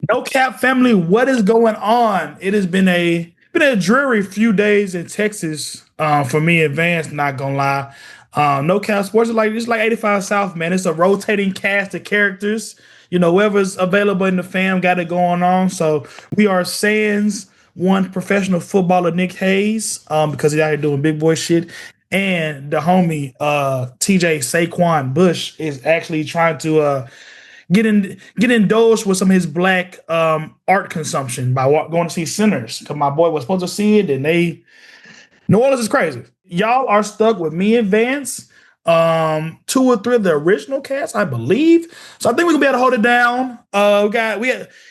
No cap family, what is going on? It has been a dreary few days in Texas for me and Vance, not gonna lie. No cap sports is like it's like 85 South, man. It's a rotating cast of characters. You know, whoever's available in the fam got it going on. So we are Sans one professional footballer, Nick Hayes, because he's out here doing big boy shit. And the homie TJ Saquon Bush is actually trying to get indulged with some of his black art consumption by going to see Sinners. Because my boy was supposed to see it, and they New Orleans is crazy. Y'all are stuck with me and Vance. Two or three of the original cast, I believe. So I think we can be able to hold it down.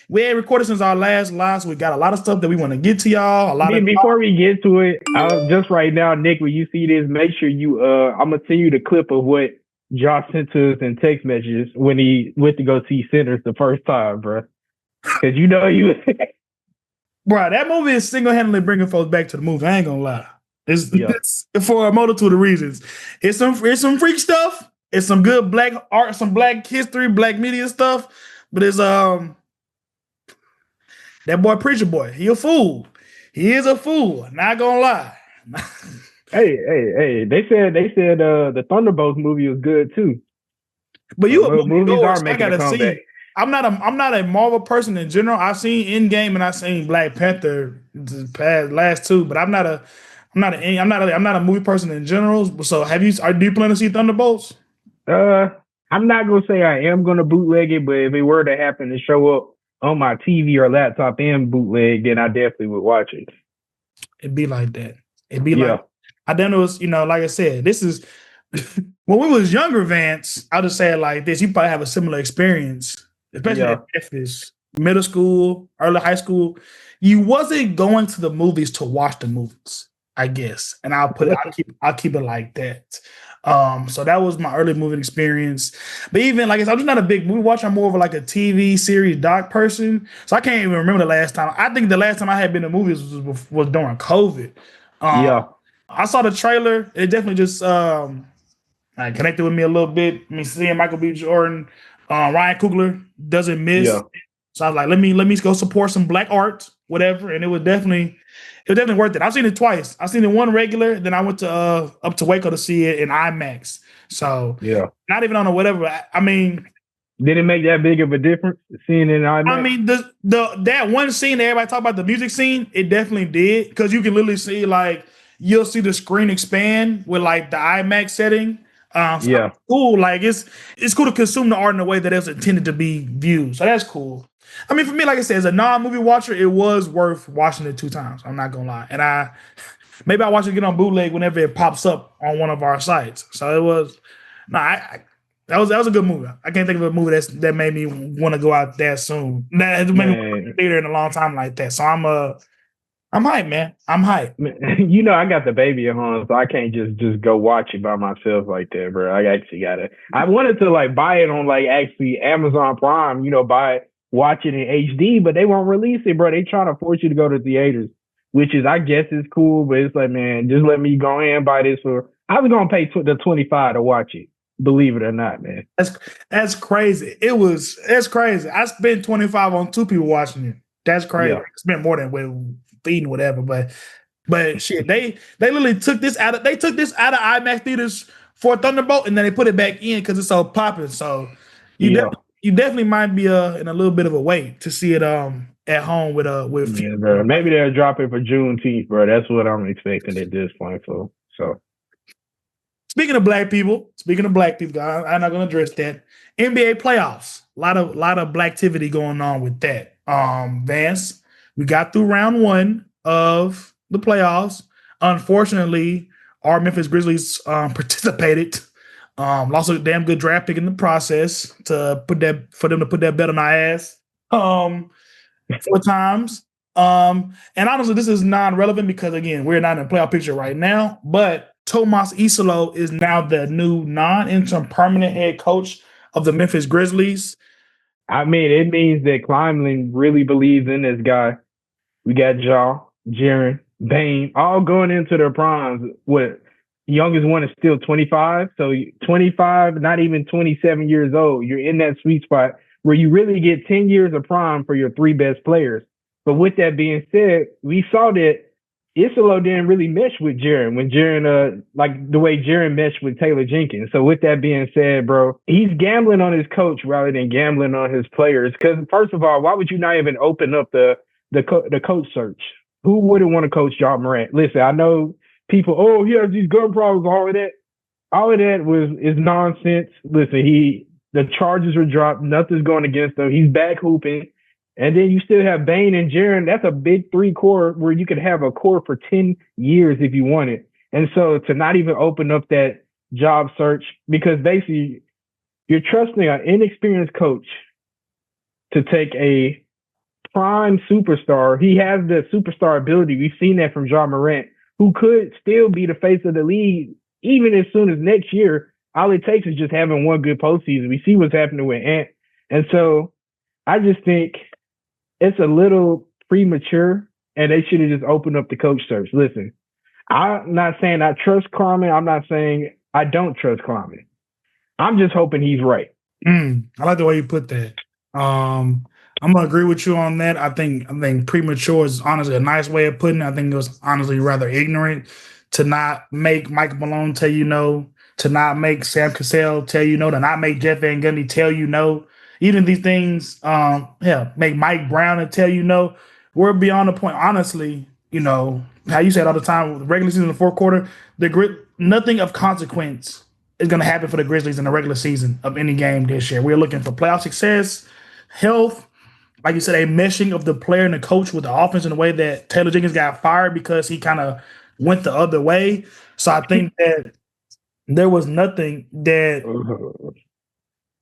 We had recorded since our last live, so we got a lot of stuff that we want to get to y'all. Before we get to it, just right now, Nick, when you see this, make sure you I'm gonna send you the clip of what Josh sent to us in text messages when he went to go see Sinners the first time, bro. Because you know you, bro. That movie is single handedly bringing folks back to the movie. I ain't gonna lie. It's for a multitude of reasons. It's some freak stuff. It's some good black art, some black history, black media stuff. But it's that boy Preacher Boy. He a fool. He is a fool. Not gonna lie. Hey! They said the Thunderbolts movie was good too. But movies are making a comeback. I'm not a Marvel person in general. I've seen Endgame and I've seen Black Panther the last two, but I'm not a movie person in general. So do you plan to see Thunderbolts? I'm not gonna say I am gonna bootleg it, but if it were to happen to show up on my TV or laptop and bootleg, then I definitely would watch it. It'd be like that. Like I don't know. Like I said, this is when we was younger, Vance. I'll just say it like this: you probably have a similar experience, especially at Memphis, middle school, early high school. You wasn't going to the movies to watch the movies, I guess, and I'll keep it like that. So that was my early movie experience. But even like I'm just not a big movie watcher. I'm more of like a TV series doc person. So I can't even remember the last time. I think the last time I had been to movies was during COVID. I saw the trailer. It definitely just connected with me a little bit. I mean, seeing Michael B. Jordan, Ryan Coogler doesn't miss. Yeah. So I was like, let me go support some black art, whatever. And it was definitely worth it. I've seen it twice. I've seen it one regular, then I went to up to Waco to see it in IMAX. So not even on a whatever. I mean, did it make that big of a difference seeing it in IMAX? I mean, that one scene that everybody talk about, the music scene, it definitely did, because you can literally see you'll see the screen expand with like the IMAX setting. Cool. Like it's cool to consume the art in a way that it's intended to be viewed. So that's cool. I mean, for me, like I said, as a non-movie watcher, it was worth watching it 2 times. I'm not gonna lie. And maybe I watch it again on bootleg whenever it pops up on one of our sites. So it was that was a good movie. I can't think of a movie that made me want to go out that soon. That made me want to theater in a long time like that. So I'm hyped, man. I'm hyped. You know, I got the baby at home, so I can't just go watch it by myself like that, bro. I actually got it. I wanted to buy it on actually Amazon Prime, watch it in HD, but they won't release it, bro. They trying to force you to go to theaters, which is, I guess, is cool, but it's like, man, just let me go in and buy this I was gonna pay the $25 to watch it. Believe it or not, man. That's crazy. It's crazy. I spent $25 on 2 people watching it. That's crazy. Yeah. I spent more than feeding whatever, but shit, they literally took this out of IMAX theaters for Thunderbolt, and then they put it back in because it's so popular. So you definitely might be in a little bit of a wait to see it at home with bro. Maybe they'll drop it for Juneteenth, bro. That's what I'm expecting at this point. So speaking of black people, I'm not gonna address that. NBA playoffs. A lot of black activity going on with that. Vance, we got through round 1 of the playoffs. Unfortunately, our Memphis Grizzlies participated. Lost a damn good draft pick in the process for them to put that bet on our ass 4 times. And honestly, this is non-relevant because, again, we're not in the playoff picture right now. But Tomas Isolo is now the new non-interim permanent head coach of the Memphis Grizzlies. I mean, it means that Kleinman really believes in this guy. We got Ja, Jaren, Bane, all going into their primes. What? Youngest one is still 25. So 25, not even 27 years old. You're in that sweet spot where you really get 10 years of prime for your 3 best players. But with that being said, we saw that Isolo didn't really mesh with Jaren when Jaren, like the way Jaren meshed with Taylor Jenkins. So with that being said, bro, he's gambling on his coach rather than gambling on his players. Because first of all, why would you not even open up the coach search? Who wouldn't want to coach Ja Morant? Listen, I know people, oh, he has these gun problems, all of that. All of that is nonsense. Listen, the charges were dropped. Nothing's going against him. He's back hooping. And then you still have Bane and Jaren. That's a big 3 core where you could have a core for 10 years if you wanted. And so to not even open up that job search, because basically you're trusting an inexperienced coach to take a prime superstar. He has the superstar ability. We've seen that from Ja Morant, who could still be the face of the league even as soon as next year. All it takes is just having one good postseason. We see what's happening with Ant. And so I just think it's a little premature, and they should have just opened up the coach search. Listen, I'm not saying I trust Klarman. I'm not saying I don't trust Klarman. I'm just hoping he's right. I like the way you put that. I'm gonna agree with you on that. I think premature is honestly a nice way of putting it. I think it was honestly rather ignorant to not make Mike Malone tell you no, to not make Sam Cassell tell you no, to not make Jeff Van Gundy tell you no. Even these things, make Mike Brown and tell you no. We're beyond the point. Honestly, how you said all the time, the regular season in the fourth quarter, nothing of consequence is going to happen for the Grizzlies in the regular season of any game this year. We're looking for playoff success, health, like you said, a meshing of the player and the coach with the offense in a way that Taylor Jenkins got fired because he kind of went the other way. So I think that there was nothing that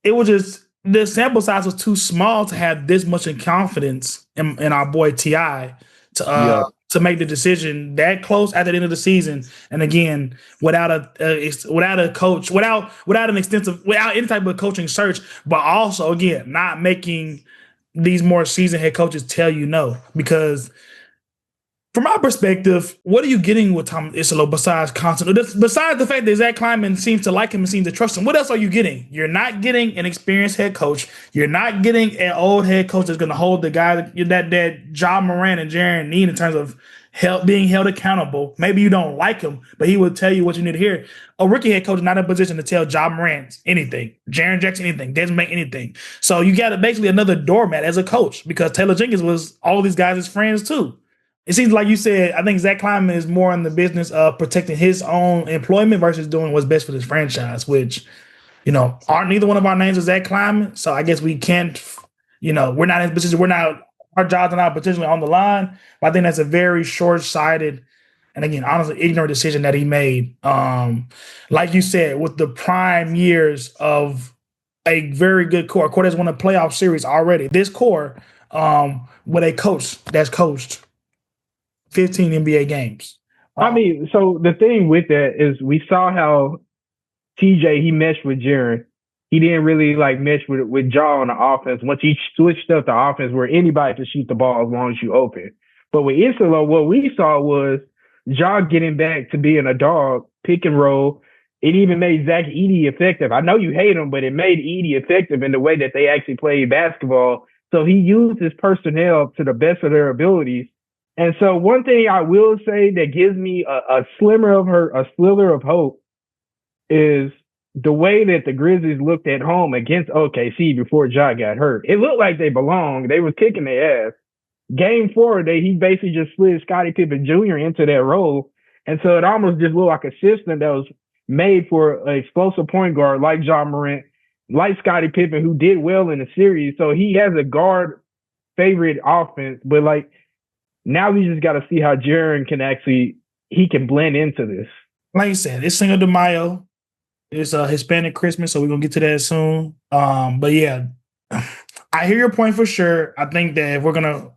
it was just the sample size was too small to have this much in confidence in our boy T.I. to make the decision that close at the end of the season. And again, without a coach, without any type of coaching search, but also again, not making these more seasoned head coaches tell you no. Because from my perspective, what are you getting with Tom Isolo besides the fact that Zach Kleiman seems to like him and seems to trust him? What else are you getting? You're not getting an experienced head coach. You're not getting an old head coach that's going to hold the guy that Ja Morant and Jaren need in terms of being held accountable. Maybe you don't like him, but he will tell you what you need to hear. A rookie head coach is not in a position to tell Ja Morant anything, Jaren Jackson anything, Desmond Bane anything. So you got basically another doormat as a coach because Taylor Jenkins was all these guys' friends too. It seems like you said, I think Zach Kleiman is more in the business of protecting his own employment versus doing what's best for this franchise, which, neither one of our names is Zach Kleiman. So I guess we can't, we're not in a position, our jobs are not potentially on the line. But I think that's a very short-sighted and, again, honestly, ignorant decision that he made. Like you said, with the prime years of a very good core that's won a playoff series already. This core, with a coach that's coached 15 NBA games. I mean, so the thing with that is we saw how TJ, he meshed with Jaren. He didn't really mesh with Ja on the offense. Once he switched up the offense where anybody could shoot the ball as long as you open. But with Isolo, what we saw was Ja getting back to being a dog, pick and roll. It even made Zach Edey effective. I know you hate him, but it made Edey effective in the way that they actually played basketball. So he used his personnel to the best of their abilities. And so one thing I will say that gives me a slither of hope is the way that the Grizzlies looked at home against OKC before Ja got hurt. It looked like they belonged. They was kicking their ass. Game 4, he basically just slid Scottie Pippen Jr. into that role. And so it almost just looked like a system that was made for an explosive point guard like Ja Morant, like Scottie Pippen, who did well in the series. So he has a guard favorite offense, but now we just got to see how Jaren can blend into this. Like you said, it's Cinco de Mayo. It's a Hispanic Christmas, so we're going to get to that soon. But yeah, I hear your point for sure. I think that if we're going to,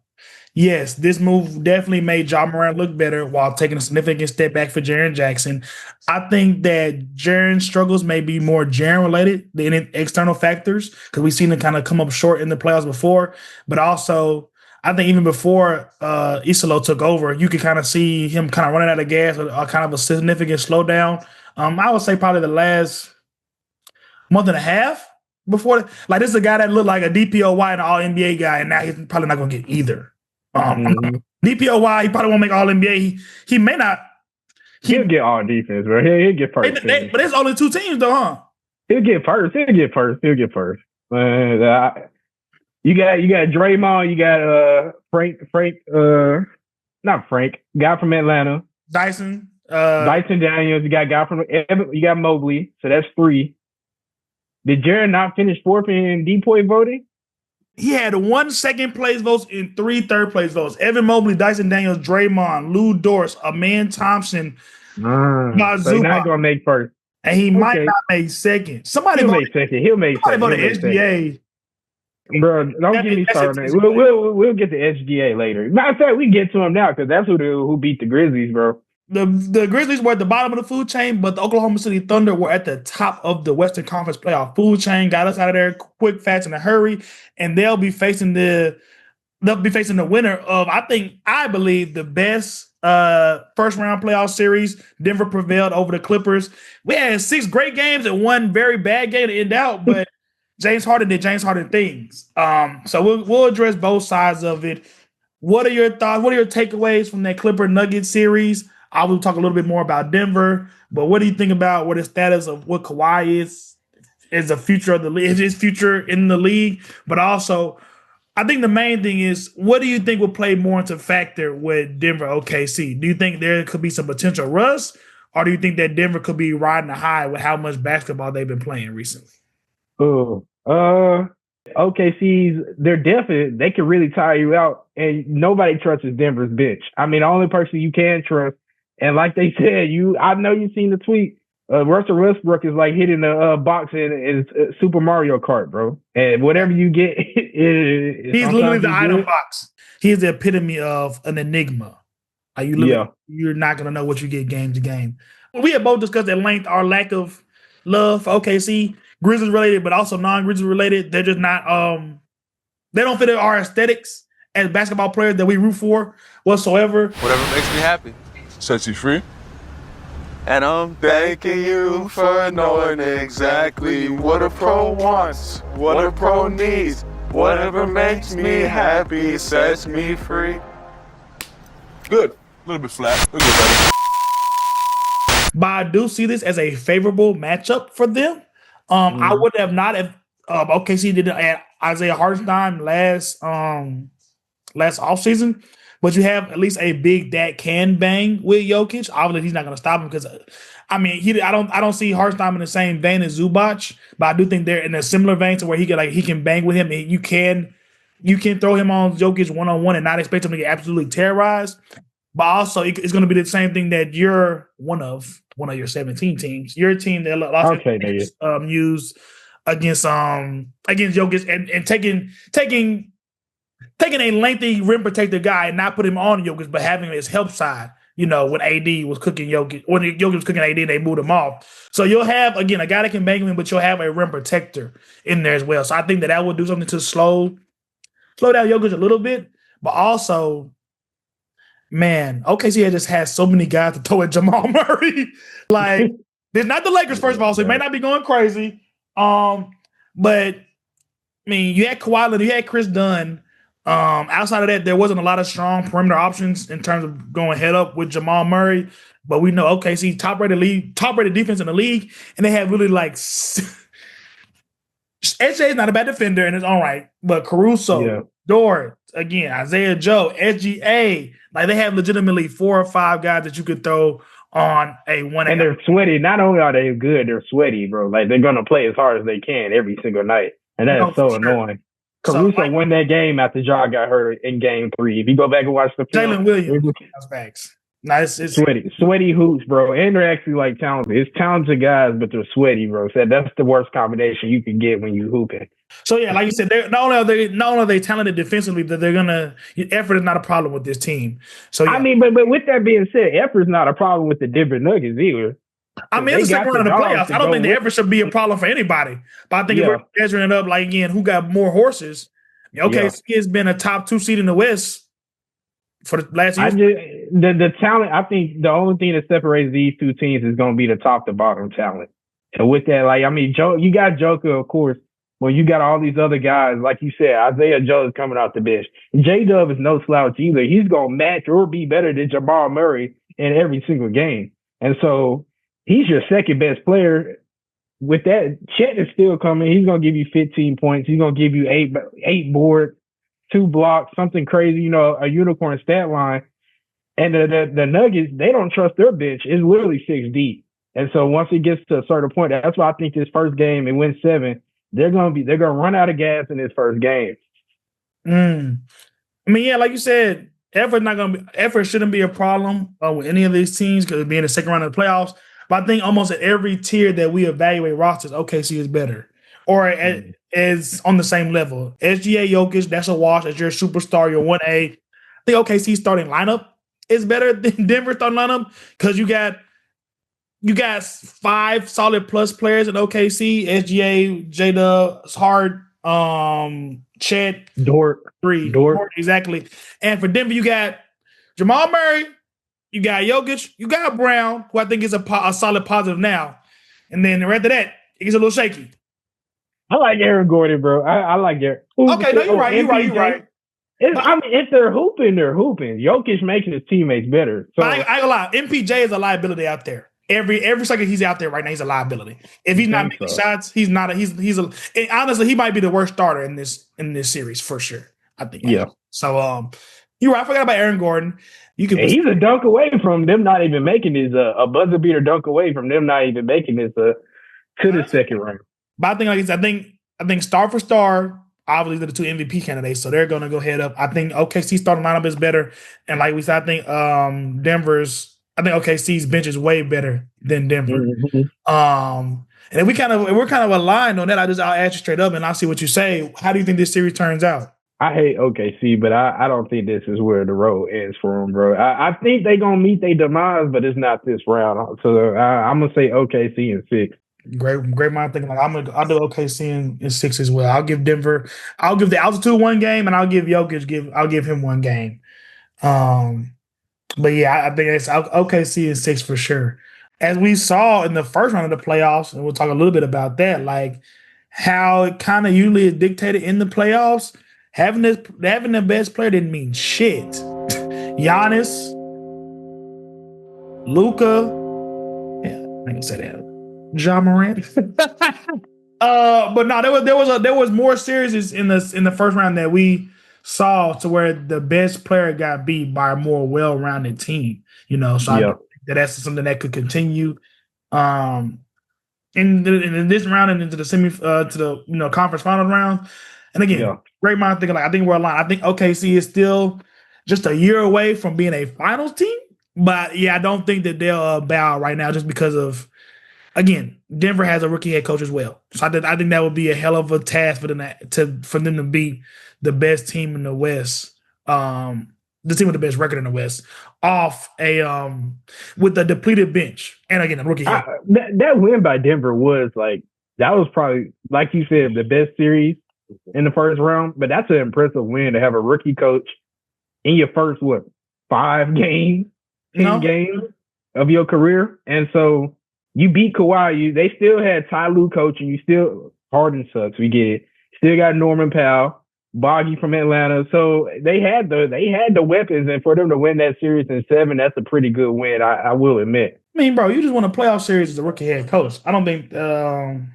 yes, this move definitely made Ja Morant look better while taking a significant step back for Jaren Jackson. I think that Jaren's struggles may be more Jaren related than external factors because we've seen him kind of come up short in the playoffs before, but also I think even before Isolo took over, you could kind of see him kind of running out of gas or kind of a significant slowdown. I would say probably the last month and a half, before? Like this is a guy that looked like a DPOY and an All NBA guy, and now he's probably not going to get either. DPOY, he probably won't make All NBA. He may not. He'll get all defense, bro. He'll get first. But there's only 2 teams, though, huh? He'll get first. You got Draymond. You got not Frank, guy from Atlanta. Dyson Daniels. You got guy from you got Mobley. So that's 3. Did Jared not finish 4th in D-point voting? He had 1 second place votes and 3 third place votes. Evan Mobley, Dyson Daniels, Draymond, Lou Dort, Aman Thompson. So he's not gonna make first. And he might not make second. He'll make second. Somebody vote SGA. Bro, don't get me started. We'll get to SGA later. Matter of fact, we get to him now because that's who beat the Grizzlies, bro. The Grizzlies were at the bottom of the food chain, but the Oklahoma City Thunder were at the top of the Western Conference playoff food chain. Got us out of there quick, fast, in a hurry, and they'll be facing the winner of I believe the best first round playoff series. Denver prevailed over the Clippers. We had 6 great games and 1 very bad game to end out, but James Harden did James Harden things. So we'll address both sides of it. What are your thoughts? What are your takeaways from that Clipper Nugget series? I will talk a little bit more about Denver, but what do you think about what the status of what Kawhi is the future of the league, his future in the league? But also, I think the main thing is, what do you think will play more into factor with Denver OKC? Do you think there could be some potential rust, or do you think that Denver could be riding a high with how much basketball they've been playing recently? OKC's, they're definite. They can really tire you out, and nobody trusts Denver's bench. I mean, the only person you can trust, and like they said, I know you've seen the tweet. Russell Westbrook is like hitting the box in Super Mario Kart, bro. And whatever you get, he's literally the item box. He's the epitome of an enigma. You're not gonna know what you get game to game. We have both discussed at length our lack of love for OKC, Grizzlies related, but also non-Grizzlies related. They're just not. They don't fit in our aesthetics as basketball players that we root for whatsoever. Whatever makes me happy sets you free. And I'm thanking you for knowing exactly what a pro wants, what a pro needs. Whatever makes me happy sets me free. Good. A little bit flat. We'll get better. But I do see this as a favorable matchup for them. I would have not if OKC didn't add Isaiah Hartenstein last offseason. But you have at least a big that can bang with Jokic. Obviously, he's not going to stop him because, I don't see Hartenstein in the same vein as Zubac, but I do think they're in a similar vein to where he can bang with him. And you can throw him on Jokic 1-on-1 and not expect him to get absolutely terrorized. But also, it's going to be the same thing that you're one of your 17 teams. Your team that used against Jokic and taking a lengthy rim protector guy and not put him on Jokic, but having his help side, when AD was cooking Jokic, when Jokic was cooking AD, they moved him off. So you'll have, again, a guy that can bang him, but you'll have a rim protector in there as well. So I think that will do something to slow down Jokic a little bit, but also, man, OKC just has so many guys to throw at Jamal Murray. Like, there's not the Lakers, first of all, so he may not be going crazy. But, I mean, you had Kawhi Leonard, you had Chris Dunn. Outside of that, there wasn't a lot of strong perimeter options in terms of going head up with Jamal Murray. But we know OKC top rated defense in the league, and they have really SJ is not a bad defender in his own right, but Caruso, Dort, again, Isaiah Joe, SGA, they have legitimately 4 or 5 guys that you could throw on a one. And they're sweaty. Not only are they good, they're sweaty, bro. Like, they're gonna play as hard as they can every single night, and that is so annoying. Caruso won that game after Ja got hurt in game 3. If you go back and watch the film, Jalen Williams, that's facts. Nice, it's sweaty hoops, bro. And they're actually talented. It's talented guys, but they're sweaty, bro. So that's the worst combination you can get when you hooping. So yeah, like you said, not only are they talented defensively, but effort is not a problem with this team. So yeah. But with that being said, effort is not a problem with the Denver Nuggets either. It's the second round of the playoffs. I don't think the effort should be a problem for anybody. But I think if we're measuring it up, who got more horses? OKC has been a top 2 seed in the West for the last year. The talent, I think the only thing that separates these two teams is going to be the top to bottom talent. And with that, you got Joker, of course, when you got all these other guys, like you said, Isaiah Joe is coming off the bench. J-Dub is no slouch either. He's going to match or be better than Jamal Murray in every single game. And so he's your second best player. With that, Chet is still coming. He's going to give you 15 points. He's going to give you eight boards, 2 blocks, something crazy, a unicorn stat line. And the Nuggets, they don't trust their bench. It's literally 6 deep. And so once it gets to a certain point, that's why I think this first game, it wins 7. They're gonna run out of gas in this first game. I mean, yeah, like you said, effort shouldn't be a problem with any of these teams because being the second round of the playoffs. But I think almost at every tier that we evaluate rosters, OKC is better or is on the same level. SGA Jokic, that's a wash. That's your superstar, your 1A. I think OKC starting lineup is better than Denver starting lineup because you got 5 solid plus players in OKC, SGA, J-Dub, Hart, Chet, Dort, 3. Dort, exactly. And for Denver, you got Jamal Murray, you got Jokic, you got Brown, who I think is a solid positive now. And then the rest of that, it gets a little shaky. I like Aaron Gordon, bro. I like Aaron. Okay, no, you're right. You're right. If they're hooping, they're hooping. Jokic making his teammates better. So I ain't gonna lie. MPJ is a liability out there. Every second he's out there right now, he's a liability. If he's not making shots, he's not. He's a. Honestly, he might be the worst starter in this series for sure. I think. Yeah. So you're right. I forgot about Aaron Gordon. He's a dunk away from them not even making this a buzzer beater dunk away from them not even making this to the second round. But I think like I think star for star. Obviously, they're the 2 MVP candidates, so they're going to go head up. I think OKC starting lineup is better, and like we said, I think OKC's bench is way better than Denver. Mm-hmm. And we're kind of aligned on that. I'll ask you straight up, and I'll see what you say. How do you think this series turns out? I hate OKC, but I don't think this is where the road ends for them, bro. I think they're gonna meet their demise, but it's not this round. So I'm gonna say OKC in 6. Great mind thinking. Like I'll do OKC in 6 as well. I'll give Denver. I'll give the altitude 1 game, and I'll give Jokic. I'll give him 1 game. But yeah, I think it's OKC in 6 for sure. As we saw in the first round of the playoffs, and we'll talk a little bit about that, like how it kind of usually is dictated in the playoffs. Having the best player didn't mean shit. Giannis, Luka, I can say that. Ja Morant. But no, there was more series in the first round that we saw to where the best player got beat by a more well-rounded team. So I think that's something that could continue. In this round and into the to the conference finals round. And again, great mind thinking. Like I think we're aligned. I think OKC is still just a year away from being a finals team. But yeah, I don't think that they'll bow right now just because of. Again, Denver has a rookie head coach as well, so I think that would be a hell of a task for them to beat the best team in the West, the team with the best record in the West, off with a depleted bench, and again a rookie head. That win by Denver was that was probably like you said the best series in the first round, but that's an impressive win to have a rookie coach in your first 5 games, 10 games of your career, and so. You beat Kawhi. They still had Ty Lue coaching. You still Harden sucks. We get it. Still got Norman Powell, Boggy from Atlanta. So they had the weapons, and for them to win that series in 7, that's a pretty good win. I will admit. I mean, bro, you just won a playoff series as a rookie head coach. I don't think there's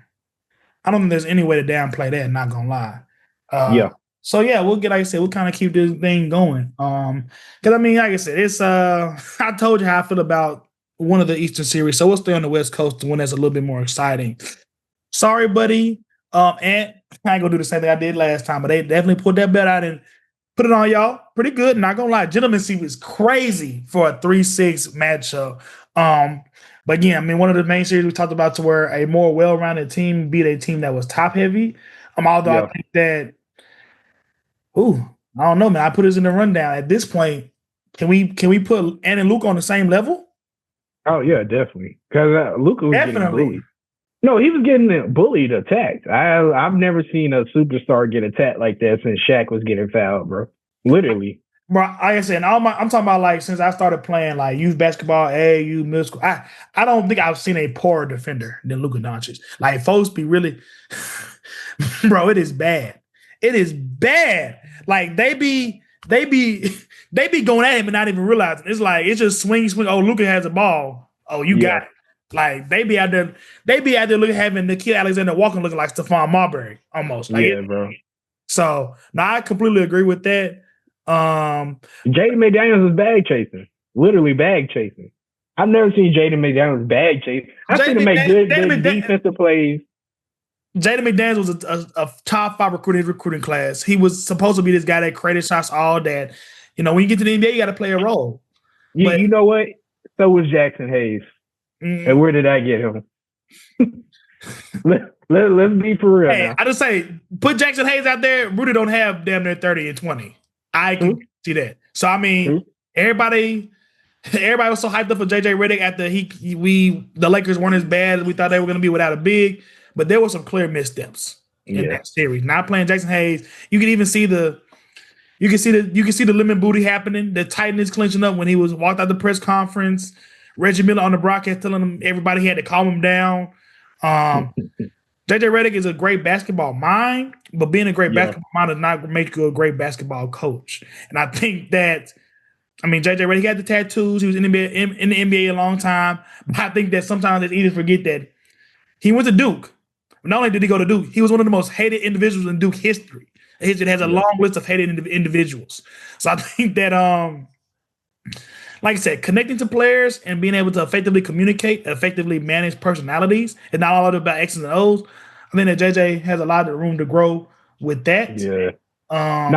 any way to downplay that. Not gonna lie. So yeah, we'll get. Like I said, we'll kind of keep this thing going. Because I mean, like I said, it's I told you how I feel about one of the Eastern series, so we'll stay on the West Coast, the one that's a little bit more exciting. Sorry, buddy. And I ain't gonna do the same thing I did last time, but they definitely pulled that bet out and put it on y'all. Pretty good, not gonna lie. Gentlemen series is crazy for a 3-6 matchup. But again, I mean, one of the main series we talked about to where a more well-rounded team beat a team that was top heavy. Although I think that, I don't know, man. I put this in the rundown. At this point, can we put Ant and Luke on the same level? Oh yeah, definitely. Because Luka was getting bullied. No, he was getting bullied, attacked. I've never seen a superstar get attacked like that since Shaq was getting fouled, bro. Literally. Bro, like I said, I'm talking about since I started playing youth basketball, AAU, middle school. I don't think I've seen a poorer defender than Luka Doncic. Folks be really Bro, it is bad. It is bad. Like they be going at him and not even realizing. It's like it's just swing. Oh, Luka has a ball. Oh, you got it. Like they be out there looking having Nikhil Alexander Walker looking like Stephon Marbury almost. Like, bro. So now I completely agree with that. Jaden McDaniels is bag chasing. Literally bag chasing. I've never seen Jaden McDaniels bag chase. I've seen him make good defensive plays. Jaden McDaniels was a top 5 recruiting class. He was supposed to be this guy that created shots all that. You know, when you get to the NBA, you got to play a role. You know what? So was Jackson Hayes. Mm-hmm. And where did I get him? Let's be for real now. I just say, put Jackson Hayes out there. Rudy don't have damn near 30 and 20. I can see that. So, I mean, everybody was so hyped up for JJ Redick after the Lakers weren't as bad as we thought they were going to be without a big. But there were some clear missteps in that series. Not playing Jackson Hayes, you can even see the lemon booty happening. The tightness clinching up when he was walked out the press conference. Reggie Miller on the broadcast telling him everybody had to calm him down. JJ Redick is a great basketball mind, but being a great basketball mind does not make you a great basketball coach. And I think that, JJ Redick, he had the tattoos. He was in the NBA a long time. But I think that sometimes it's easy to forget that he went to Duke. Not only did he go to Duke, he was one of the most hated individuals in Duke history. It has a long list of hated individuals. So I think that, like I said, connecting to players and being able to effectively communicate, effectively manage personalities, and not all about X's and O's. I think that JJ has a lot of room to grow with that. Yeah.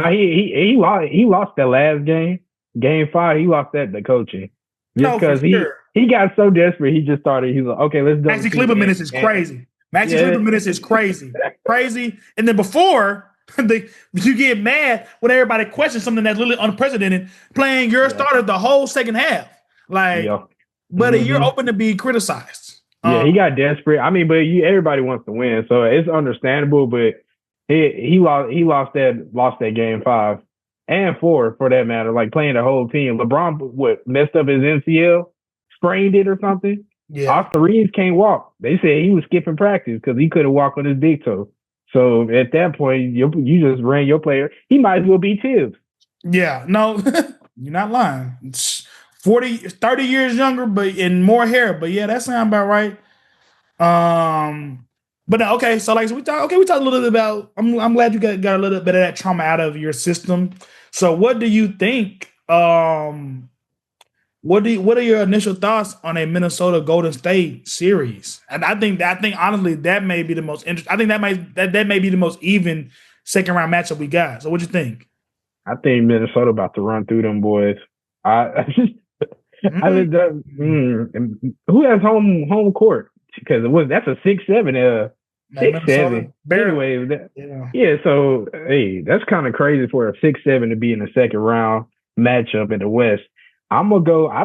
He lost that last game, Game 5. He lost that to coaching, just because he got so desperate. He just started. He's like, okay, let's go. Maxi Kleber minutes is crazy. Maxi Kleber minutes is crazy, crazy. And then before. You get mad when everybody questions something that's literally unprecedented, playing your starter the whole second half. Like, buddy, you're open to be criticized. He got desperate. But everybody wants to win, so it's understandable. But he lost that Game 5 and 4 for that matter. Like playing the whole team. LeBron messed up his MCL, sprained it or something. Yeah, Austin Reeves can't walk. They said he was skipping practice because he couldn't walk on his big toe. So at that point, you just ran your player. He might as well be Tibbs. Yeah, no, you're not lying. It's 30 years younger, and more hair. But yeah, that sounds about right. But no, okay. So we talked a little bit about. I'm glad you got a little bit of that trauma out of your system. So what do you think? What are your initial thoughts on a Minnesota Golden State series? And I think honestly that may be the most interesting. I think that may be the most even second round matchup we got. So what do you think? I think Minnesota about to run through them boys. Who has home court? Because that's a 6-7. 6-7. Anyway, so hey, that's kind of crazy for a 6-7 to be in the second round matchup in the West. I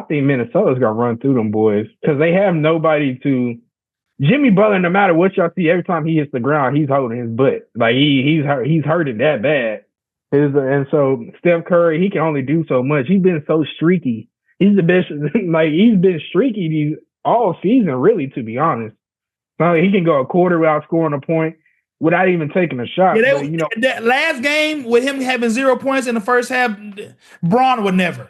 think Minnesota's going to run through them boys because they have nobody to. Jimmy Butler, no matter what y'all see, every time he hits the ground, he's holding his butt. Like he's hurting that bad. And so Steph Curry, he can only do so much. He's been so streaky. He's the best. Like he's been streaky all season, really, to be honest. So he can go a quarter without scoring a point without even taking a shot. Yeah, that last game with him having 0 points in the first half, Braun would never.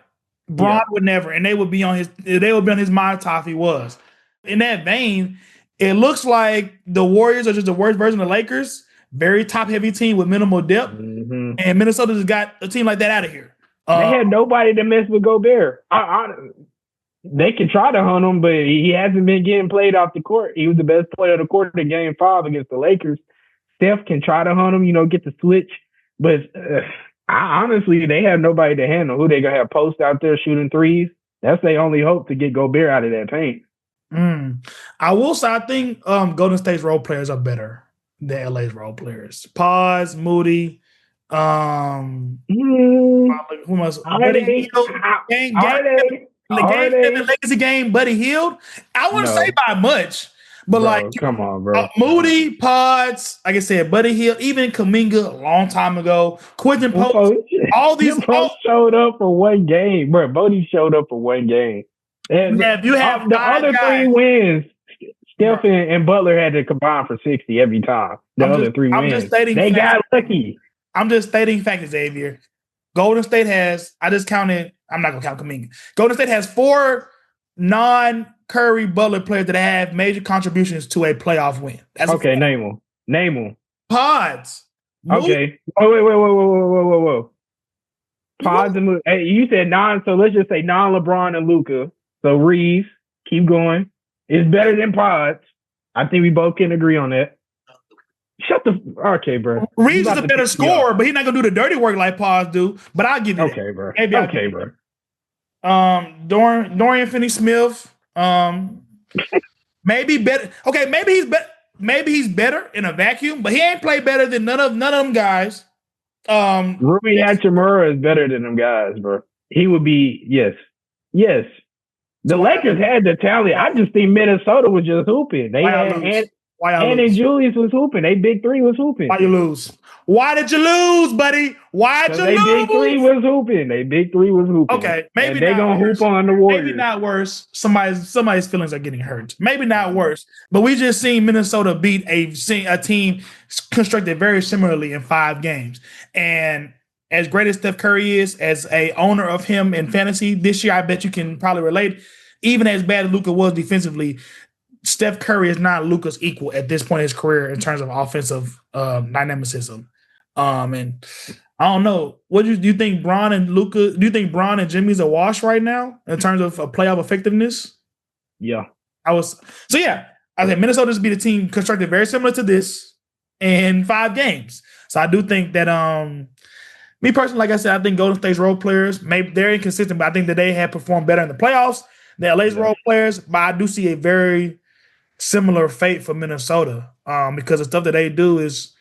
Would never, and they would be on his mind top if he was. In that vein, it looks like the Warriors are just the worst version of the Lakers. Very top-heavy team with minimal depth. Mm-hmm. And Minnesota just got a team like that out of here. They had nobody to mess with Gobert. They can try to hunt him, but he hasn't been getting played off the court. He was the best player of the court in Game 5 against the Lakers. Steph can try to hunt him, get the switch. But honestly, they have nobody to handle. Who they going to have post out there shooting threes? That's their only hope to get Gobert out of that paint. I will say, I think Golden State's role players are better than LA's role players. Paz, Moody, who else? Buddy Hield. The legacy game, Buddy Hield. I wouldn't say by much. But come on, bro. Moody, Pods, like I said, Buddy Hield, even Kuminga a long time ago, Quentin Post, all these Post showed up for one game, bro. Bodie showed up for one game. And you have the other guys. 3 wins. Steph and Butler had to combine for 60 every time. The other three wins. They got lucky. I'm just stating facts, Xavier. Golden State has, I just counted, I'm not going to count Kuminga. Golden State has 4 non-Curry Butler players that have major contributions to a playoff win. That's okay, name them. Pods. Okay. Whoa. Pods and Luka. Hey, you said so let's just say non-LeBron and Luka. So Reeves, keep going. It's better than Pods. I think we both can agree on that. Okay, bro. Reeves is a better scorer, but he's not gonna do the dirty work like Pods do. But I'll give you okay, that. Bro. Maybe okay, bro. Dorian Finney-Smith. Maybe better. Okay, maybe he's better. Maybe he's better in a vacuum, but he ain't played better than none of them guys. Rui Hachimura is better than them guys, bro. He would be yes. The Lakers had the talent. I just think Minnesota was just hooping. They had and Julius was hooping. They big three was hooping. Why you lose? Why did you lose, buddy? Why'd you lose? Big three was hooping. Okay, maybe they gonna hoop on the Warriors. Maybe not worse. Somebody's feelings are getting hurt. Maybe not worse. But we just seen Minnesota beat a team constructed very similarly in 5 games. And as great as Steph Curry is, as a owner of him in fantasy this year, I bet you can probably relate. Even as bad as Luka was defensively, Steph Curry is not Luka's equal at this point in his career in terms of offensive dynamicism. And I don't know. What do you think, Bron and Luka? Do you think Bron and Jimmy's a wash right now in terms of playoff effectiveness? Yeah. I said Minnesota's be the team constructed very similar to this in 5 games. So I do think that me personally, like I said, I think Golden State's role players, maybe they're inconsistent, but I think that they have performed better in the playoffs than LA's role players. But I do see a very similar fate for Minnesota because the stuff that they do is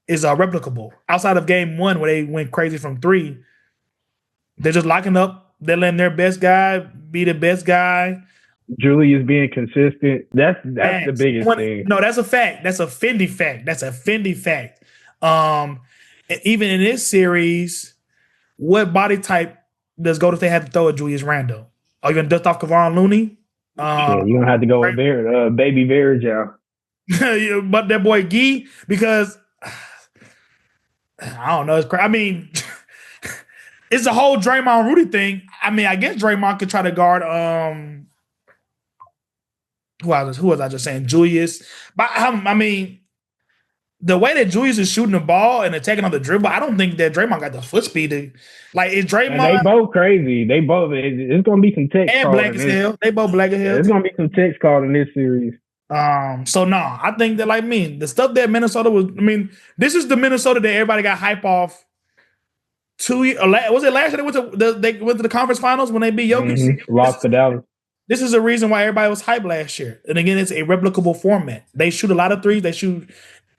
replicable. Outside of game 1 where they went crazy from 3, they're just locking up. They're letting their best guy be the best guy. Julius being consistent. That's the biggest thing. No, that's a fact. That's a Fendi fact. Even in this series, what body type does Golden State have to throw at Julius Randle? Are you going to dust off Kevon Looney? You don't have to go with Baby Varejao. But that boy Gee, because I don't know. I mean, it's the whole Draymond Rudy thing. I mean, I guess Draymond could try to guard who was I just saying? Julius. But I mean, the way that Julius is shooting the ball and attacking on the dribble, I don't think that Draymond got the foot speed to, like, is Draymond. And they both crazy. They both. It's gonna be some text. And black as hell. They both black as hell. It's gonna be some text called in this series. So no, I think that, like me, the stuff that Minnesota was. I mean, this is the Minnesota that everybody got hype off. Was it last year they went to the conference finals when they beat Jokic? Mm-hmm. Lost to Dallas. This is the reason why everybody was hyped last year. And again, it's a replicable format. They shoot a lot of threes.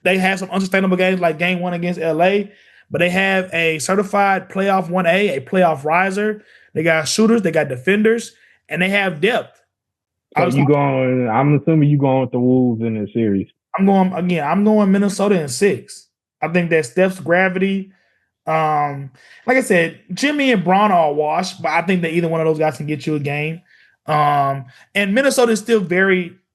They have some unsustainable games like game 1 against LA, but they have a certified playoff 1A, a playoff riser. They got shooters, they got defenders, and they have depth. So I'm assuming you going with the Wolves in the series. I'm going Minnesota in 6. I think that Steph's gravity. Like I said, Jimmy and Bron are a wash, but I think that either one of those guys can get you a game. And Minnesota is still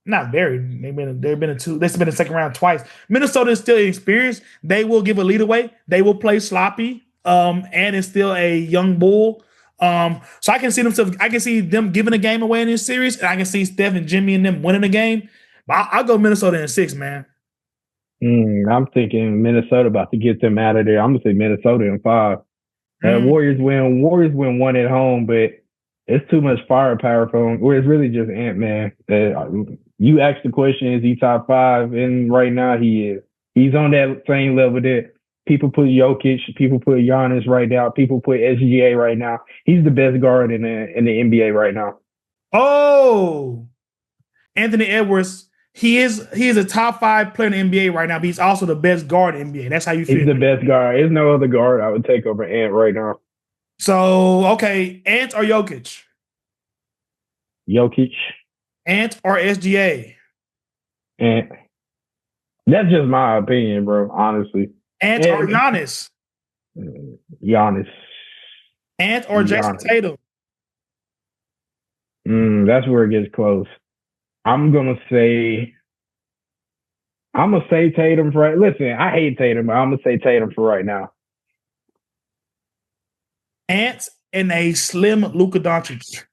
not very. They've been in the second round twice. Minnesota is still inexperienced. They will give a lead away. They will play sloppy. And it's still a young bull. So I can see them giving a game away in this series, and I can see Steph and Jimmy and them winning a game. But I'll go Minnesota in 6, man. I'm thinking Minnesota about to get them out of there. I'm gonna say Minnesota in 5. Warriors win 1 at home, but it's too much firepower for him. Or it's really just Ant-Man. You asked the question, is he top 5? And right now he is. He's on that same level that people put Jokic, people put Giannis right now, people put SGA right now. He's the best guard in the NBA right now. Oh, Anthony Edwards. He is a top 5 player in the NBA right now, but he's also the best guard in the NBA. That's how you feel. He's the best guard. There's no other guard I would take over Ant right now. So, okay, Ant or Jokic? Jokic. Ant or SGA? Ant. That's just my opinion, bro, honestly. Ant or Giannis? Giannis. Ant or Jason Tatum? That's where it gets close. I'm going to say I'm gonna say Tatum for. Listen, I hate Tatum, but I'm gonna say Tatum for right now. Ants and a slim Luka Doncic.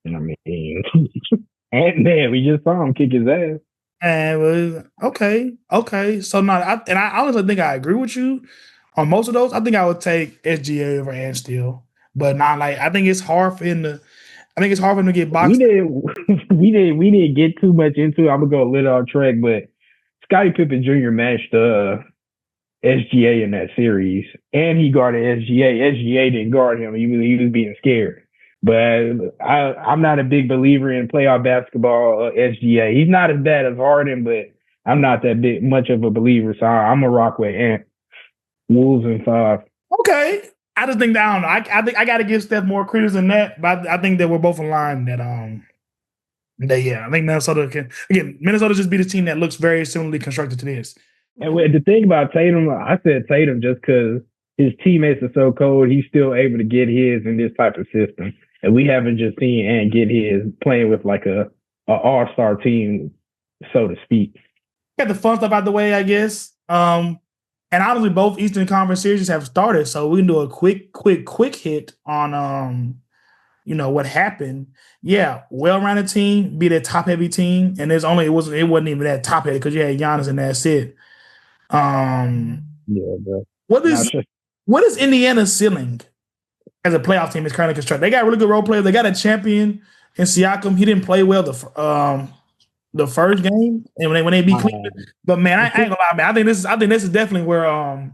I mean, and man, we just saw him kick his ass. And okay. So now, I honestly think I agree with you on most of those. I think I would take SGA over Ant still, but not like I think it's hard for him to. I think it's hard for him to get boxed. We didn't get too much into it. I'm gonna go a little off track, but Scottie Pippen Jr. matched SGA in that series, and he guarded SGA. SGA didn't guard him; he was being scared. But I'm not a big believer in playoff basketball. SGA, he's not as bad as Harden, but I'm not that big much of a believer. So I'm a rock with Ant. Wolves in 5. Okay, I just think that I don't know. I think I got to give Steph more credit than that, but I think that we're both aligned that yeah, I think Minnesota just be the team that looks very similarly constructed to this. And the thing about Tatum, I said Tatum just because his teammates are so cold, he's still able to get his in this type of system. And we haven't just seen Ant get his playing with like a all-star team, so to speak. Got the fun stuff out the way, I guess. And honestly, both Eastern Conference series have started, so we can do a quick hit on what happened. Yeah, well-rounded team, beat a top-heavy team, and it wasn't even that top-heavy because you had Giannis and that's it. Yeah, bro. What is Indiana's ceiling as a playoff team is currently constructed? They got really good role players. They got a champion in Siakam. He didn't play well the first game, and when they beat Cleveland. But man, I ain't gonna lie, man. I think this is definitely where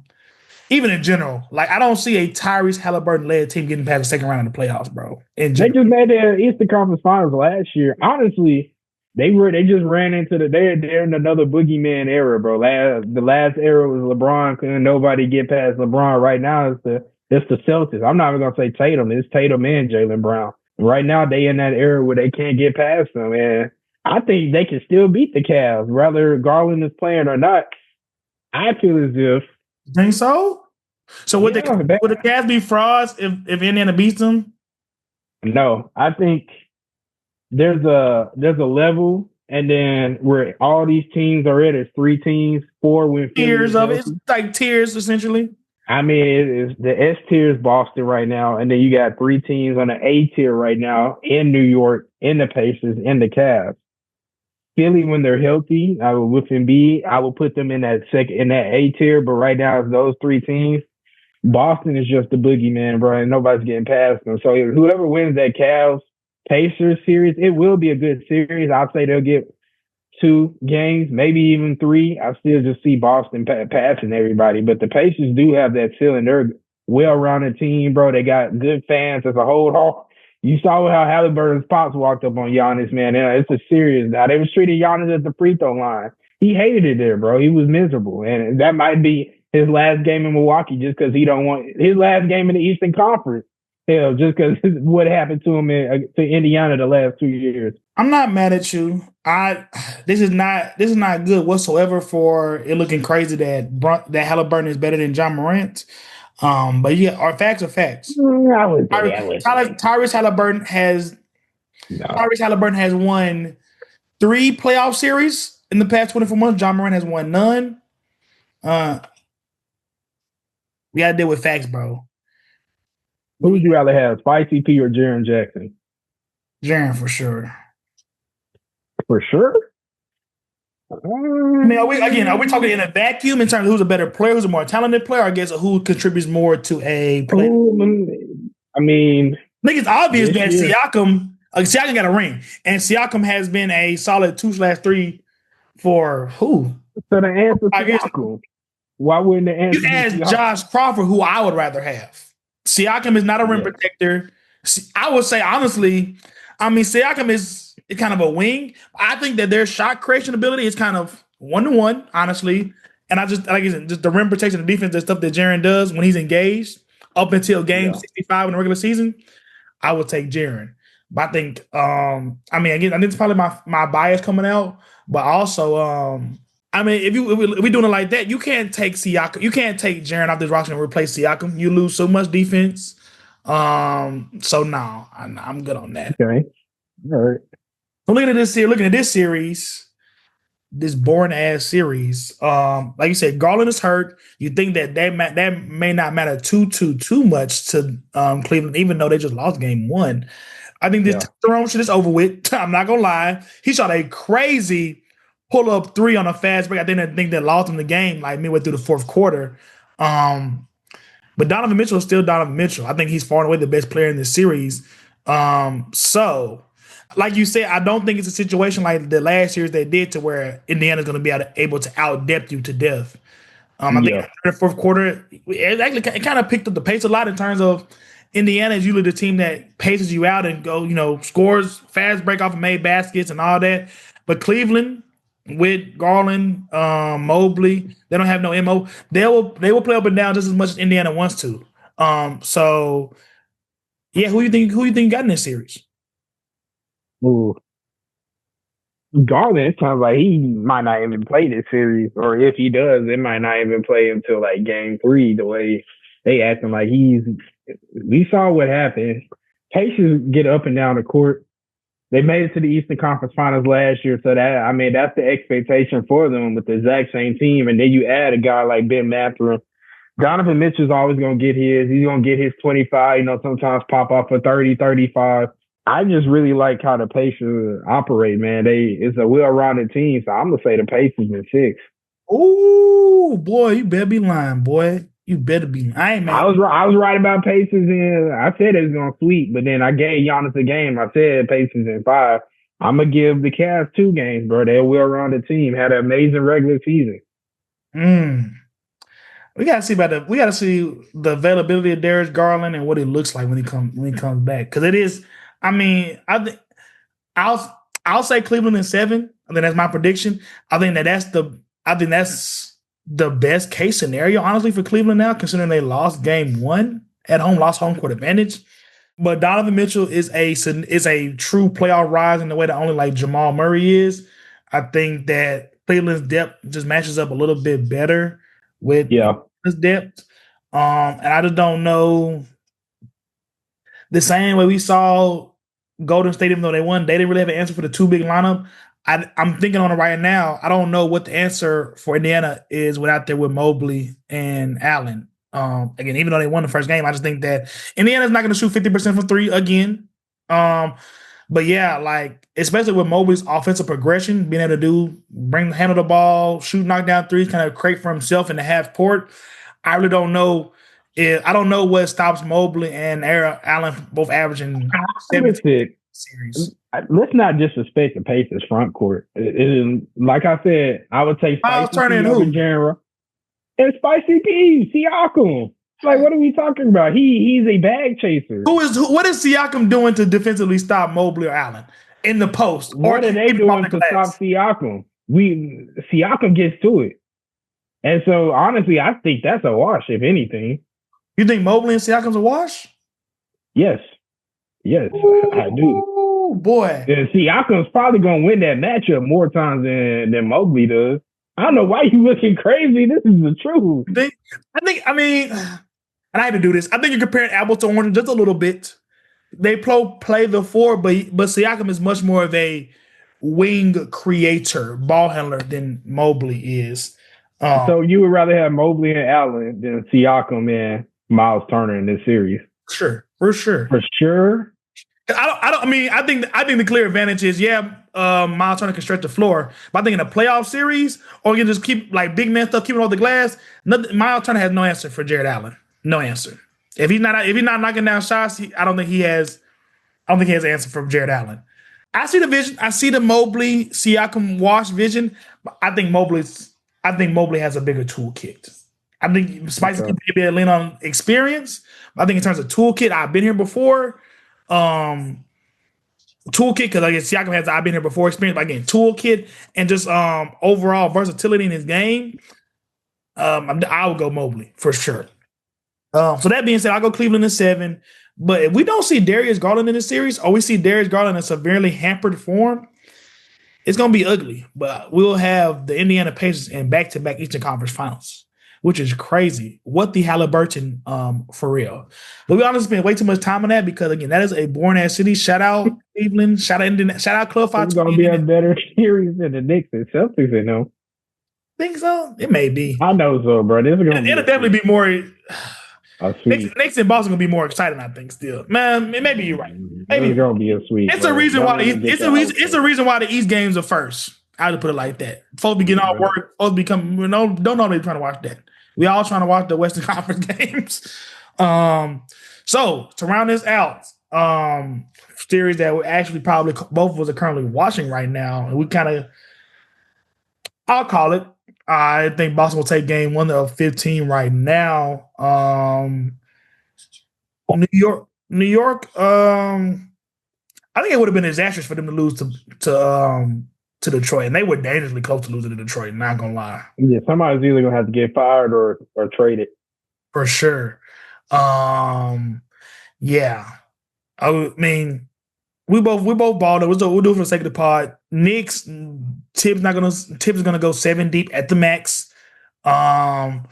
even in general, like I don't see a Tyrese Halliburton led team getting past the second round of the playoffs, bro. They just made the Eastern Conference Finals last year. Honestly, they just ran into they're in another boogeyman era, bro. The last era was LeBron. Couldn't nobody get past LeBron. Right now it's the Celtics. I'm not even gonna say Tatum. It's Tatum and Jaylen Brown. Right now they in that era where they can't get past them, and I think they can still beat the Cavs, whether Garland is playing or not. I feel as if. Think so? So would the Cavs be frauds if Indiana beats them? No, I think there's a level, and then where all these teams are at is 3 teams, 4 win. Tiers of it. It's like tiers essentially. I mean, it's the S tier is Boston right now, and then you got 3 teams on the A tier right now in New York, in the Pacers, in the Cavs. Philly, when they're healthy, with Embiid, I will put them in that A tier. But right now, it's those 3 teams. Boston is just the boogeyman, bro, and nobody's getting past them. So whoever wins that Cavs Pacers series, it will be a good series. I'd say they'll get 2 games, maybe even 3. I still just see Boston passing everybody. But the Pacers do have that ceiling. They're a well-rounded team, bro. They got good fans. It's a whole haul. You saw how Halliburton's pops walked up on Giannis, man. It's a serious now. They was treating Giannis at the free throw line. He hated it there, bro. He was miserable. And that might be his last game in Milwaukee just because he don't want his last game in the Eastern Conference. Hell, just because what happened to him to Indiana the last 2 years. I'm not mad at you. This is not good whatsoever for it looking crazy that Halliburton is better than John Morant. But yeah, our facts are facts. Tyrese Halliburton has won 3 playoff series in the past 24 months. John Morant has won none. We gotta deal with facts, bro. Who would you rather have, Spicy P or Jaren Jackson? Jaren for sure. For sure? I mean, are we talking in a vacuum in terms of who's a better player, who's a more talented player, or I guess who contributes more to a play? I mean, I think it's obvious that Siakam got a ring, and Siakam has been a solid 2/3 for who? So the answer is Siakam. Why wouldn't the answer you ask Josh Crawford, who I would rather have? Siakam is not a rim protector. I would say, honestly, I mean, Siakam is kind of a wing. I think that their shot creation ability is kind of 1-to-1, honestly. And I just, like I said, just the rim protection, the defense, the stuff that Jaren does when he's engaged up until game 65 in the regular season, I would take Jaren. But I think, I mean, again, I think it's probably my bias coming out, but also, I mean, if we're doing it like that, you can't take Siakam. You can't take Jaren off this roster and replace Siakam. You lose so much defense. So no, I'm good on that. Okay. All right. So looking at this series, this boring ass series. Like you said, Garland is hurt. You think that may not matter too much to Cleveland, even though they just lost game 1. I think this Tyrone shit is over with. I'm not gonna lie. He shot a crazy pull up 3 on a fast break. I think that lost him the game like midway through the 4th quarter. But Donovan Mitchell is still Donovan Mitchell. I think he's far and away the best player in this series. So, like you said, I don't think it's a situation like the last series they did to where Indiana's going to be able to out-depth you to death. I think in the 4th quarter, it kind of picked up the pace a lot in terms of Indiana is usually the team that paces you out and scores, fast break off and made baskets and all that. But Cleveland, with Garland, Mobley, they don't have no MO. They will play up and down just as much as Indiana wants to. So yeah, who you think got in this series? Ooh. Garland, it sounds like he might not even play this series, or if he does, it might not even play until like game 3. The way they acting like we saw what happened. Pacers get up and down the court. They made it to the Eastern Conference Finals last year, so that's the expectation for them with the exact same team. And then you add a guy like Ben Mathurin. Donovan Mitchell's always going to get his. He's going to get his 25, sometimes pop off for 30, 35. I just really like how the Pacers operate, man. It's a well-rounded team, so I'm going to say the Pacers in 6. Oh, boy, you better be lying, boy. You better be. I was right about Pacers, and I said it was going to sweep, but then I gave Giannis a game. I said Pacers in 5. I'm going to give the Cavs 2 games, bro. They're a well-rounded team. Had an amazing regular season. We gotta see the availability of Darius Garland and what it looks like when he comes back. Because it is, I'll say Cleveland in 7. I think that's my prediction. I think that's the best case scenario, honestly, for Cleveland now, considering they lost game 1 at home, lost home court advantage. But Donovan Mitchell is a true playoff rise in the way that only like Jamal Murray is. I think that Cleveland's depth just matches up a little bit better with his depth. And I just don't know, the same way we saw Golden State, even though they won, they didn't really have an answer for the 2 big lineup. I'm thinking on it right now. I don't know what the answer for Indiana is without there with Mobley and Allen. Again, even though they won the first game, I just think that Indiana's not going to shoot 50% from 3 again. But yeah, like especially with Mobley's offensive progression, being able to handle the ball, shoot knockdown 3s, kind of create for himself in the half court. I really don't know. I don't know what stops Mobley and Allen both averaging 17 series. Let's not disrespect the Pacers front court. Like I said, I would take Miles Turner and who? And Spicy P, Siakam. Like, what are we talking about? He's a bag chaser. What is Siakam doing to defensively stop Mobley or Allen in the post? What are they doing to stop Siakam? Siakam gets to it. And so, honestly, I think that's a wash, if anything. You think Mobley and Siakam's a wash? Yes. Yes, I do. Boy. And Siakam's probably going to win that matchup more times than Mobley does. I don't know why you looking crazy. This is the truth. And I had to do this. I think you're comparing apples to oranges just a little bit. They play the 4, but Siakam is much more of a wing creator, ball handler than Mobley is. So you would rather have Mobley and Allen than Siakam and Miles Turner in this series? Sure, for sure. For sure. I think the clear advantage is Miles Turner can stretch the floor, but I think in a playoff series, or you can just keep like big man stuff, keeping off the glass. Miles Turner has no answer for Jared Allen. No answer. If he's not knocking down shots, I don't think he has an answer for Jared Allen. I see the vision. I see the Mobley Siakam wash vision. But I think Mobley has a bigger toolkit. I think Spicy can be a lean on experience. I think in terms of toolkit, I've been here before. Toolkit, because I've been here before experience, but again, toolkit and just overall versatility in his game. I would go Mobley for sure. So that being said, I'll go Cleveland in 7. But if we don't see Darius Garland in this series, or we see Darius Garland in severely hampered form, it's going to be ugly. But we'll have the Indiana Pacers in back-to-back Eastern Conference Finals, which is crazy. What the Halliburton for real. But we honestly spent way too much time on that because again, that is a boring ass city. Shout out Cleveland, shout out Club 520. It's gonna be a better series than the Knicks and Celtics, you know. Think so? It may be. I know so, bro. This is gonna it'll definitely be more. Knicks and Boston gonna be more exciting, I think. Still, man, maybe you're right. Maybe it's gonna be a sweet. It's a reason why it's a reason why the East games are first. I would put it like that. Folks be getting all work. Folks become don't know they're trying to watch that. We all trying to watch the Western Conference games. So to round this out, series that we actually probably both of us are currently watching right now, and we kind of, I'll call it. I think Boston will take game 1 of 15 right now. New York. I think it would have been disastrous for them to lose to Detroit, and they were dangerously close to losing to Detroit. Not gonna lie. Yeah, somebody's either gonna have to get fired or traded for sure. Yeah. I mean, we both balled up. We'll do it for the sake of the pod. Knicks, Tibbs is gonna go 7 deep at the max. Cat,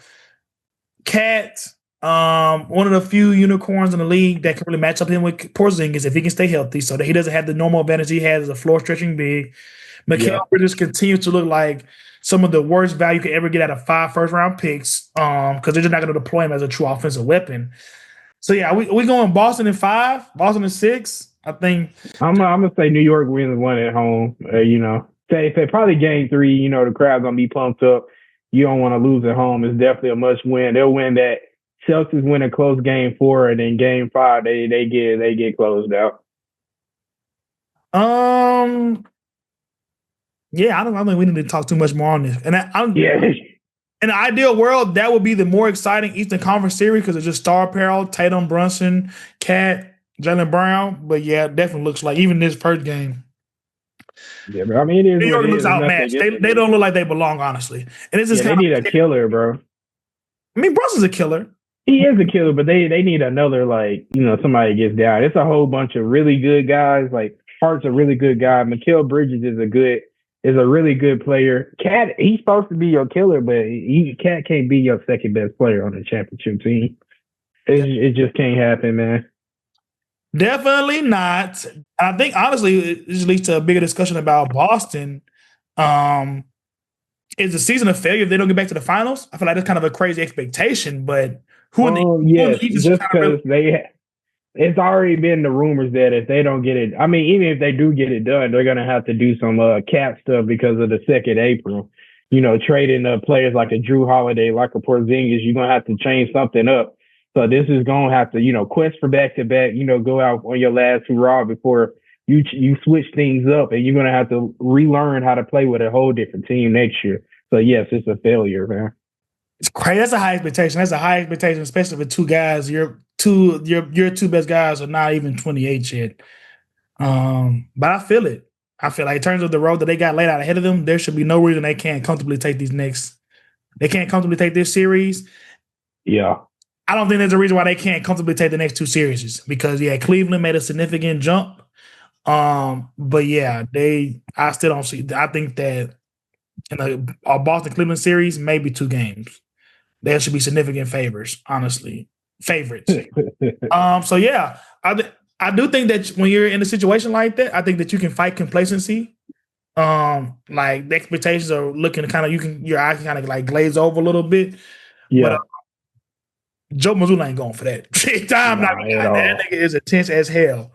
one of the few unicorns in the league that can really match up him with Porzingis if he can stay healthy, so that he doesn't have the normal advantage he has as a floor stretching big. Mikal Bridges continues to look like some of the worst value you could ever get out of 5 first-round picks, because they're just not going to deploy him as a true offensive weapon. So yeah, we going Boston in 5, Boston in 6. I think I'm gonna say New York wins 1 at home. Say probably game 3. The crowd's gonna be pumped up. You don't want to lose at home. It's definitely a must win. They'll win that. Celtics win a close game 4, and then game 5 they get closed out. Yeah, I don't think we need to talk too much more on this. And in the ideal world, that would be the more exciting Eastern Conference series because it's just star apparel, Tatum, Brunson, Cat, Jaylen Brown. But yeah, it definitely looks like even this first game. Yeah, but I mean, it is New York looks outmatched. They don't look like they belong, honestly. And it's just they need a killer, bro. I mean, Brunson's a killer. He is a killer, but they need another, somebody gets down. It's a whole bunch of really good guys. Like, Hart's a really good guy. Mikal Bridges is a really good player. Cat, he's supposed to be your killer, but Cat can't be your second best player on the championship team. It just can't happen, man. Definitely not. I think, honestly, it just leads to a bigger discussion about Boston. Is the season a failure if they don't get back to the finals? I feel like that's kind of a crazy expectation, but just because it's already been the rumors that if they don't get it, I mean, even if they do get it done, they're going to have to do some cap stuff because of the 2nd April. Trading players like a Drew Holiday, like a Porzingis, you're going to have to change something up. So this is going to have to, quest for back-to-back, go out on your last hurrah before you switch things up, and you're going to have to relearn how to play with a whole different team next year. So, yes, it's a failure, man. It's crazy. That's a high expectation. Especially with 2 guys. Your 2 best guys are not even 28 yet. But I feel it. I feel like in terms of the road that they got laid out ahead of them, there should be no reason they can't comfortably take They can't comfortably take this series. Yeah. I don't think there's a reason why they can't comfortably take the next 2 series because Cleveland made a significant jump. But yeah, I still don't see. I think that in a Boston Cleveland series, maybe 2 games. There should be significant favorites, honestly. Favorites. So yeah, I do think that when you're in a situation like that, I think that you can fight complacency. Like the expectations are looking kind of your eyes can kind of like glaze over a little bit. Yeah. But, Joe Mazzulla ain't going for that. I'm not gonna lie. That nigga is intense as hell.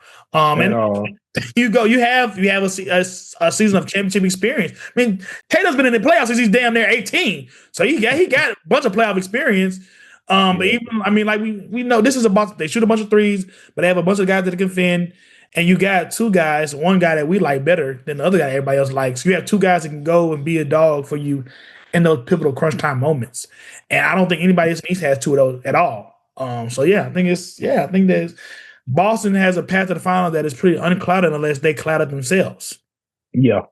You have a season of championship experience. I mean, Tatum's been in the playoffs since he's damn near 18. So he got a bunch of playoff experience. But even we know this is they shoot a bunch of threes, but they have a bunch of guys that can defend. And you got 2 guys, one guy that we like better than the other guy everybody else likes. You have 2 guys that can go and be a dog for you in those pivotal crunch time moments. And I don't think anybody else in the East has 2 of those at all. So yeah, I think that Boston has a path to the final that is pretty unclouded unless they cloud it themselves. Yeah.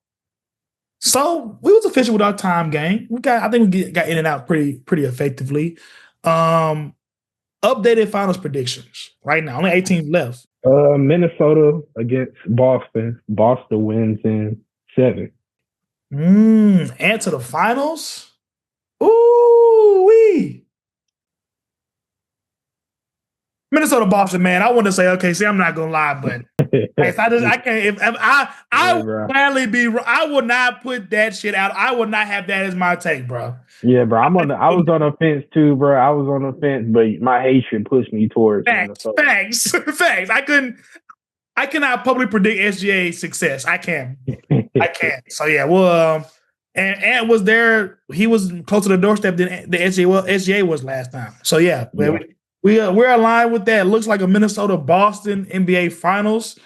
So we was efficient with our time game. I think we got in and out pretty effectively. Updated finals predictions right now. Only 8 teams left. Minnesota against Boston. Boston wins in 7. And to the finals? Ooh, me. Minnesota Boston, man. I want to say, okay, see, I'm not gonna lie, but I can't. If I would gladly be. I would not put that shit out. I would not have that as my take, bro. Yeah, bro. I was on the fence too, bro. I was on the fence, but my hatred pushed me towards Minnesota. Facts. I cannot publicly predict SGA's success. I can't. So yeah, well, and was there? He was closer to the doorstep than the SGA was last time. So yeah. We're aligned with that. It looks like a Minnesota Boston NBA Finals.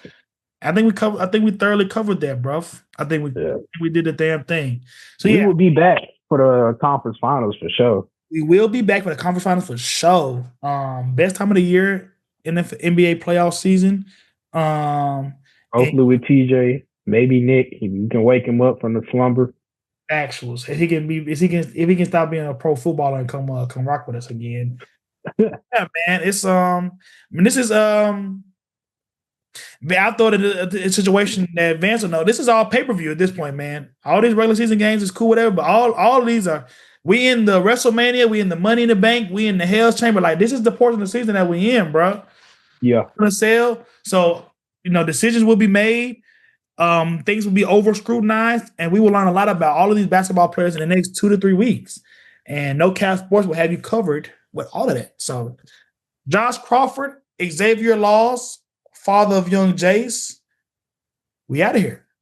I think we thoroughly covered that, bro. I think we did the damn thing. So we will be back for the conference finals for sure. We will be back for the conference finals for sure. Best time of the year in the NBA playoff season. Hopefully with TJ, maybe Nick, you can wake him up from the slumber. Actuals. If he can stop being a pro footballer and come rock with us again. Yeah, man. It's this is man, I thought it a situation that Vance will know. This is all pay-per-view at this point, man. All these regular season games is cool, whatever, but all of these are we in the WrestleMania, we in the Money in the Bank, we in the Hell's Chamber. Like this is the portion of the season that we in, bro. Yeah. Gonna sell. So, decisions will be made. Things will be over scrutinized, and we will learn a lot about all of these basketball players in the next 2 to 3 weeks. And No Cap Sports will have you covered with all of that. So, Josh Crawford, Xavier Laws, father of young Jace, we out of here.